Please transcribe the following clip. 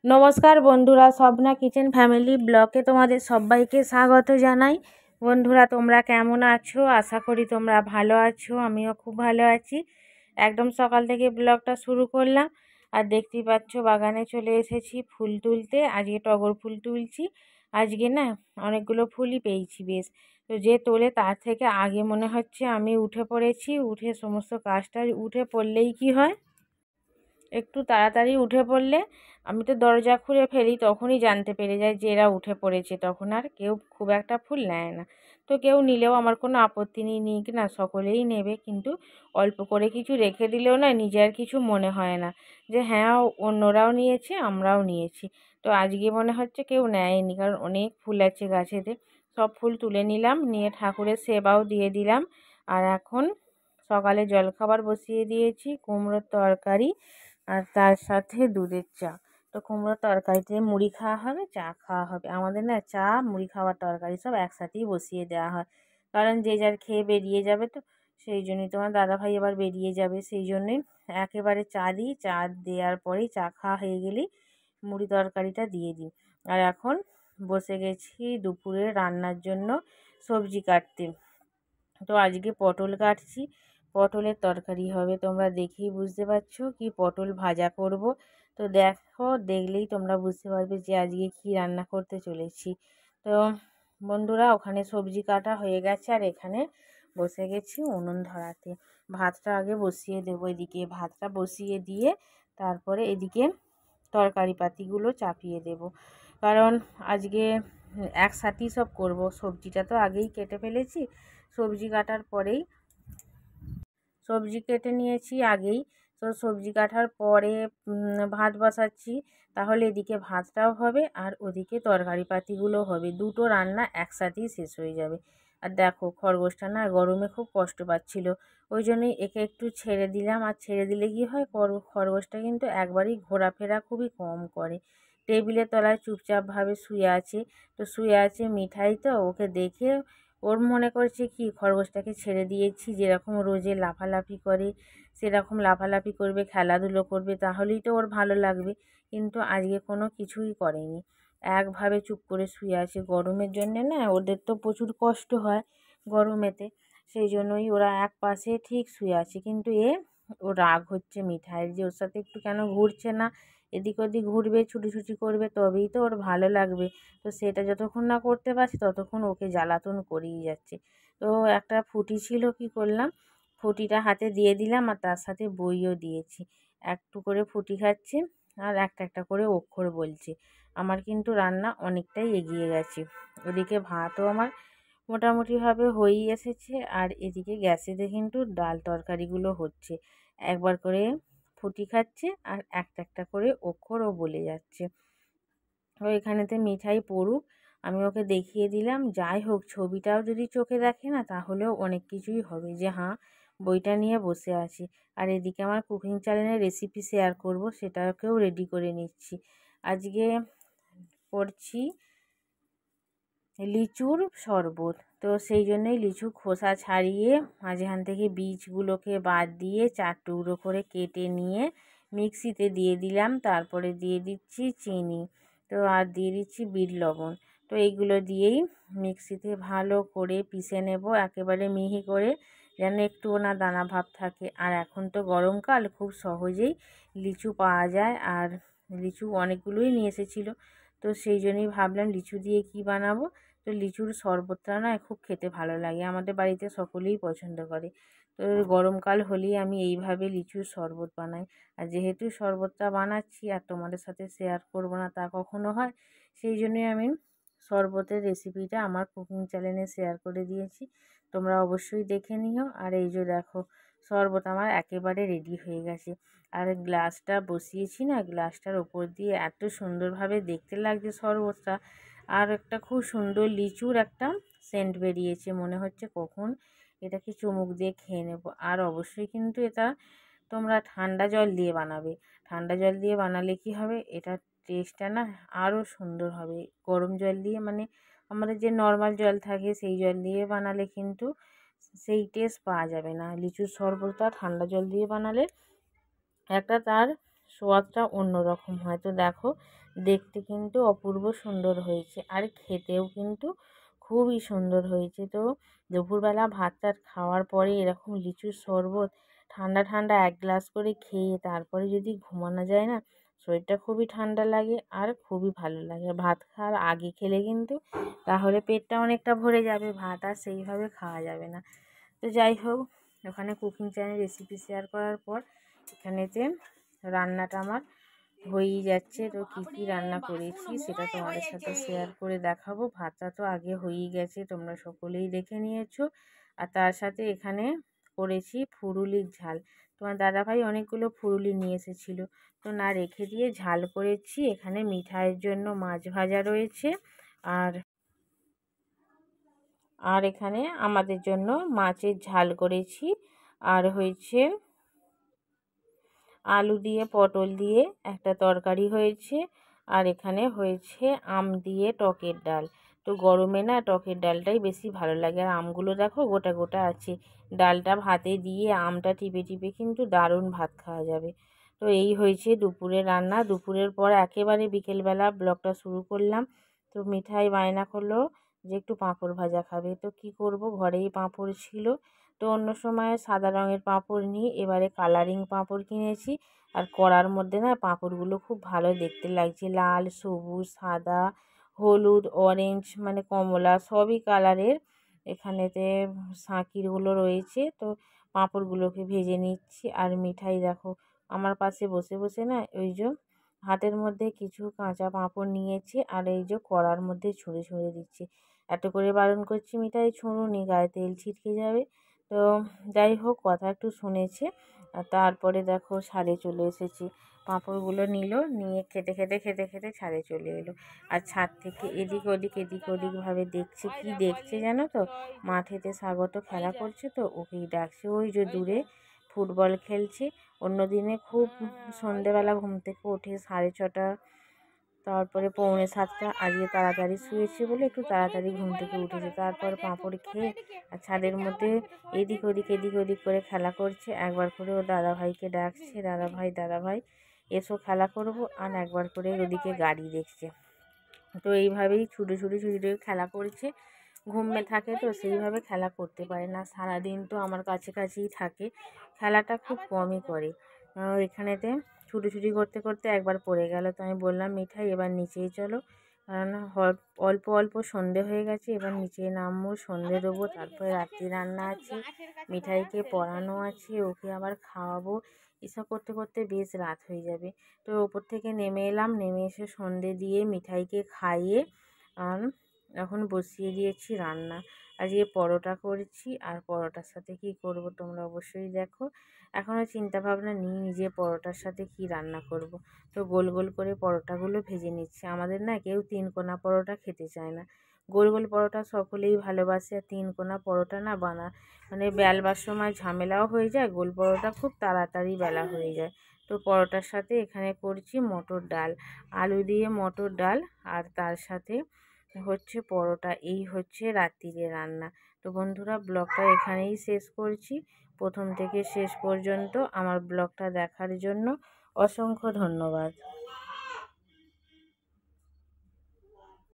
নমস্কার বন্ধুরা, Swapna kitchen family ব্লগে তোমাদের সবাইকে স্বাগত জানাই। বন্ধুরা, তোমরা কেমন আছো? আশা করি তোমরা ভালো আছো। আমিও খুব ভালো আছি। একদম সকাল থেকে ব্লগটা শুরু করলাম। আর দেখতেই পাচ্ছ বাগানে চলে এসেছি ফুল তুলতে। আজকে টগর ফুল তুলছি। আজকে না অনেকগুলো ফুলই পেয়েছি বেশ। তো যে তোলে তার থেকে আগে মনে হচ্ছে আমি উঠে পড়েছি। উঠে সমস্ত কাজটা উঠে পড়লেই কি হয়, একটু তাড়াতাড়ি উঠে পড়লে আমি তো দরজা খুলে ফেলি, তখনই জানতে পেরে যাই যে এরা উঠে পড়েছে। তখন আর কেউ খুব একটা ফুল নেয় না। তো কেউ নিলেও আমার কোনো আপত্তি নেই, নিক না, সকলেই নেবে। কিন্তু অল্প করে কিছু রেখে দিলেও না নিজের কিছু মনে হয় না যে হ্যাঁ অন্যরাও নিয়েছে আমরাও নিয়েছি। তো আজকে মনে হচ্ছে কেউ নেয়নি, কারণ অনেক ফুল আছে গাছেতে। সব ফুল তুলে নিলাম, নিয়ে ঠাকুরের সেবাও দিয়ে দিলাম। আর এখন সকালে জলখাবার বসিয়ে দিয়েছি, কুমড়োর তরকারি আর তার সাথে দুধের চা। তো কুমড়োর তরকারিতে মুড়ি খাওয়া হবে, চা খাওয়া হবে। আমাদের না চা মুড়ি খাওয়ার তরকারি সব একসাথেই বসিয়ে দেওয়া হয়, কারণ যে যার খেয়ে বেরিয়ে যাবে। তো সেই জন্যই তোমার দাদাভাই এবার বেরিয়ে যাবে, সেই জন্যই একেবারে চা দিই। চা দেওয়ার পরেই চা খাওয়া হয়ে গেলেই মুড়ি তরকারিটা দিয়ে দিই। আর এখন বসে গেছি দুপুরে রান্নার জন্য সবজি কাটতে। তো আজকে পটল কাটছি, পটলের তরকারি হবে। তোমরা দেখেই বুঝতে পারছো কি পটল ভাজা করব। তো দেখো, দেখলেই তোমরা বুঝতে পারবে যে আজকে কি রান্না করতে চলেছি। তো বন্ধুরা, ওখানে সবজি কাটা হয়ে গেছে আর এখানে বসে গেছি উনুন ধরাতে। ভাতটা আগে বসিয়ে দেবো, এদিকে ভাতটা বসিয়ে দিয়ে তারপরে এদিকে তরকারি পাতিগুলো চাপিয়ে দেব, কারণ আজকে একসাথেই সব করব। সবজিটা তো আগেই কেটে ফেলেছি, সবজি কাটার পরেই সবজি কেটে নিয়েছি আগেই। তো সবজি কাটার পরে ভাত বসাচ্ছি, তাহলে এদিকে ভাতটাও হবে আর ওদিকে তরকারি পাতিগুলো হবে। দুটো রান্না একসাথেই শেষ হয়ে যাবে। আর দেখো খরগোশটা না গরমে খুব কষ্ট পাচ্ছিল, ওই জন্যই একে একটু ছেড়ে দিলাম। আর ছেড়ে দিলে কি হয়, খরগোশটা কিন্তু একবারই ঘোরাফেরা খুবই কম করে। টেবিলের তলায় চুপচাপভাবে শুয়ে আছে। তো শুয়ে আছে মিঠাই, তো ওকে দেখে ওর মনে করছে কি খরগোশটাকে ছেড়ে দিয়েছি, যেরকম রোজে লাফালাফি করে সেরকম লাফালাফি করবে, খেলাধুলো করবে, তাহলেই তো ওর ভালো লাগবে। কিন্তু আজকে কোনো কিছুই করেনি, একভাবে চুপ করে শুয়ে আছে। গরমের জন্যে না ওদের তো প্রচুর কষ্ট হয় গরমেতে, সেই জন্যই ওরা এক পাশে ঠিক শুয়ে আছে। কিন্তু ও রাগ হচ্ছে মিঠাইয়ের, যে ওর সাথে একটু কেন ঘুরছে না, এদিক ওদিক ঘুরবে, ছুটোছুটি করবে, তবেই তো ওর ভালো লাগবে। তো সেটা যতক্ষণ না করতে পারছি ততক্ষণ ওকে জ্বালাতন করেই যাচ্ছে। তো একটা ফুটি ছিল, কি করলাম, ফুটিটা হাতে দিয়ে দিলাম আর তার সাথে বইও দিয়েছি। একটু করে ফুটি খাচ্ছে আর একটা একটা করে অক্ষর বলছে। আমার কিন্তু রান্না অনেকটাই এগিয়ে গেছে। ওদিকে ভাতও আমার মোটামুটিভাবে হয়েই এসেছে, আর এদিকে গ্যাসেতে কিন্তু ডাল তরকারিগুলো হচ্ছে। একবার করে ফুটি খাচ্ছে আর একটা একটা করে অক্ষরও বলে যাচ্ছে। ও এখানেতে মিঠাই পড়ুক, আমি ওকে দেখিয়ে দিলাম। যাই হোক, ছবিটাও যদি চোখে দেখে না তাহলেও অনেক কিছুই হবে, যে হ্যাঁ বইটা নিয়ে বসে আছি। আর এদিকে আমার কুকিং চ্যানেলের রেসিপি শেয়ার করব, সেটাকেও রেডি করে নিচ্ছি। আজকে করছি লিচুর শরবত। তো সেই জন্যই লিচু খোসা ছাড়িয়ে মাঝখান থেকে বীজগুলোকে বাদ দিয়ে 4 টুকরো করে কেটে নিয়ে মিক্সিতে দিয়ে দিলাম। তারপরে দিয়ে দিচ্ছি চিনি, তো আর দিয়ে দিচ্ছি বিট লবণ। তো এইগুলো দিয়েই মিক্সিতে ভালো করে পিষে নেব, একেবারে মিহি করে, যেন একটুও না দানা ভাব থাকে। আর এখন তো গরমকাল, খুব সহজেই লিচু পাওয়া যায়, আর লিচু অনেকগুলোই নিয়ে এসেছিলো। তো সেই জন্যই ভাবলাম লিচু দিয়ে কি বানাবো। তো লিচুর শরবতটা না খুব খেতে ভালো লাগে, আমাদের বাড়িতে সকলেই পছন্দ করে। তো গরমকাল হলেই আমি এইভাবে লিচুর শরবত বানাই। আর যেহেতু শরবতটা বানাচ্ছি আর তোমাদের সাথে শেয়ার করব না তা কখনো হয়, সেই জন্যই আমি শরবতের রেসিপিটা আমার কুকিং চ্যানেলে শেয়ার করে দিয়েছি, তোমরা অবশ্যই দেখে নিও। আর এই যে দেখো, শরবত আমার একেবারে রেডি হয়ে গেছে। আর গ্লাসটা বসিয়েছি না, গ্লাসটার ওপর দিয়ে এত সুন্দরভাবে দেখতে লাগছে শরবতটা। আর একটা খুব সুন্দর লিচুর একটা সেন্ট বেরিয়েছে, মনে হচ্ছে কখন এটাকে চুমুক দিয়ে খেয়ে নেব। আর অবশ্যই কিন্তু এটা তোমরা ঠান্ডা জল দিয়ে বানাবে। ঠান্ডা জল দিয়ে বানালে কি হবে, এটার টেস্টটা না আরও সুন্দর হবে। গরম জল দিয়ে মানে আমাদের যে নর্মাল জল থাকে সেই জল দিয়ে বানালে কিন্তু সেই টেস্ট পাওয়া যাবে না। লিচুর শরবতটা ঠান্ডা জল দিয়ে বানালে একটা তার স্বাদটা অন্যরকম হয়। তো দেখো দেখতে কিন্তু অপূর্ব সুন্দর হয়েছে, আর খেতেও কিন্তু খুবই সুন্দর হয়েছে। তো দুপুরবেলা ভাত টাত খাওয়ার পরে এরকম লিচুর শরবত ঠান্ডা ঠান্ডা 1 গ্লাস করে খেয়ে তারপরে যদি ঘুমানো যায় না, শরীরটা খুবই ঠান্ডা লাগে আর খুবই ভালো লাগে। ভাত খাওয়ার আগে খেলে কিন্তু তাহলে পেটটা অনেকটা ভরে যাবে, ভাত আর সেইভাবে খাওয়া যাবে না। তো যাই হোক, ওখানে কুকিং চ্যানেল রেসিপি শেয়ার করার পর এখানেতে রান্নাটা আমার হয়েই যাচ্ছে। তো কী কী রান্না করেছি সেটা তোমাদের সাথে শেয়ার করে দেখাবো। ভাতটা তো আগে হয়েই গেছে, তোমরা সকলেই দেখে নিয়েছো। আর তার সাথে এখানে করেছি ফুরুলির ঝাল। তোমার দাদাভাই অনেকগুলো ফুরুলি নিয়ে এসেছিলো, তো না রেখে দিয়ে ঝাল করেছি। এখানে মিঠাইয়ের জন্য মাছ ভাজা রয়েছে, আর আর এখানে আমাদের জন্য মাছের ঝাল করেছি। আর হয়েছে আলু দিয়ে পটল দিয়ে একটা তরকারি হয়েছে। আর এখানে হয়েছে আম দিয়ে টকের ডাল। তো গরমে না টকের ডালটাই বেশি ভালো লাগে। আর আমগুলো দেখো গোটা গোটা আছে, ডালটা ভাতে দিয়ে আমটা টিপে টিপে কিন্তু দারুণ ভাত খাওয়া যাবে। তো এই হয়েছে দুপুরের রান্না। দুপুরের পর একেবারে বিকেলবেলা ব্লগটা শুরু করলাম। তো মিঠাই বায়না করলো যে একটু পাঁপড় ভাজা খাবে। তো কি করব, ঘরেই পাঁপড় ছিল। তো অন্য সময় সাদা রঙের পাঁপড় নিই, এবারে কালারিং পাঁপড় কিনেছি। আর কড়ার মধ্যে না পাঁপড়গুলো খুব ভালো দেখতে লাগছে, লাল, সবুজ, সাদা, হলুদ, অরেঞ্জ, মানে কমলা সবই কালারের এখানেতে সাঁকিরগুলো রয়েছে। তো পাঁপড়গুলোকে ভেজে নিচ্ছি। আর মিঠাই দেখো আমার পাশে বসে বসে না ওই যে হাতের মধ্যে কিছু কাঁচা পাঁপড় নিয়েছি, আর এই যে কড়ার মধ্যে ছুঁড়ে ছুঁড়ে দিচ্ছি। এত করে বারণ করছি মিঠাই ছুঁড়োনি, গায়ে তেল ছিটকে যাবে। তো যাই হোক, কথা একটু শুনেছে। আর তারপরে দেখো ছাদে চলে এসেছি। পাঁপড়গুলো নিল, নিয়ে খেতে খেতে খেতে খেতে ছাদে চলে এলো। আর ছাদ থেকে এদিক ওদিক ভাবে দেখছে। কি দেখছে জানো তো, মাঠেতে স্বাগত খেলা করছে, তো ওকেই ডাকছে। ওই যে দূরে ফুটবল খেলছে। অন্য দিনে খুব সন্ধেবেলা ঘুম থেকে উঠে 6:30, তারপরে 6:45, আজকে তাড়াতাড়ি শুয়েছে বলে একটু তাড়াতাড়ি ঘুম থেকে উঠেছে। তারপর পাঁপড় খেয়ে আর ছাদের মধ্যে এদিক ওদিক করে খেলা করছে। একবার করে ও দাদাভাইকে ডাকছে, দাদাভাই এসো খেলা করব। আর একবার করে ওদিকে গাড়ি দেখছে। তো এইভাবেই ছুটে খেলা করছে। ঘুমিয়ে থাকে তো সেইভাবে খেলা করতে পারে না, সারাদিন তো আমার কাছেই থাকে, খেলাটা খুব কমই করে। এখানেতে ছুটোছুটি করতে করতে একবার পড়ে গেল। তো আমি বললাম মিঠাই এবার নিচেই চলো, কারণ অল্প অল্প সন্ধে হয়ে গেছে, এবার নিচে নামবো, সন্ধে দেবো, তারপরে রাত্রি রান্না আছে, মিঠাইকে পড়ানো আছে, ওকে আবার খাওয়াবো। এসব করতে করতে বেশ রাত হয়ে যাবে। তো ওপর থেকে নেমে এলাম, নেমে এসে সন্ধে দিয়ে মিঠাইকে খাইয়ে এখন বসিয়ে দিয়েছি রান্না। আজকে পরোটা করেছি, আর পরোটার সাথে কি করব তোমরা অবশ্যই দেখো। এখনও চিন্তাভাবনা নিইনি যে পরোটার সাথে কি রান্না করব। তো গোল গোল করে পরোটাগুলো ভেজে নিচ্ছি। আমাদের না কেউ 3 কোনা পরোটা খেতে চায় না, গোল গোল পরোটা সকলেই ভালোবাসে। আর 3 কোনা পরোটা না মানে বেলবার সময় ঝামেলাও হয়ে যায়, গোল পরোটা খুব তাড়াতাড়ি বেলা হয়ে যায়। তো পরোটার সাথে এখানে করছি মটর ডাল, আলু দিয়ে মটর ডাল, আর তার সাথে হচ্ছে পরোটা। এই হচ্ছে রাত্রিরে রান্না। তো বন্ধুরা, ব্লগটা এখানেই শেষ করছি। প্রথম থেকে শেষ পর্যন্ত আমার ব্লগটা দেখার জন্য অসংখ্য ধন্যবাদ।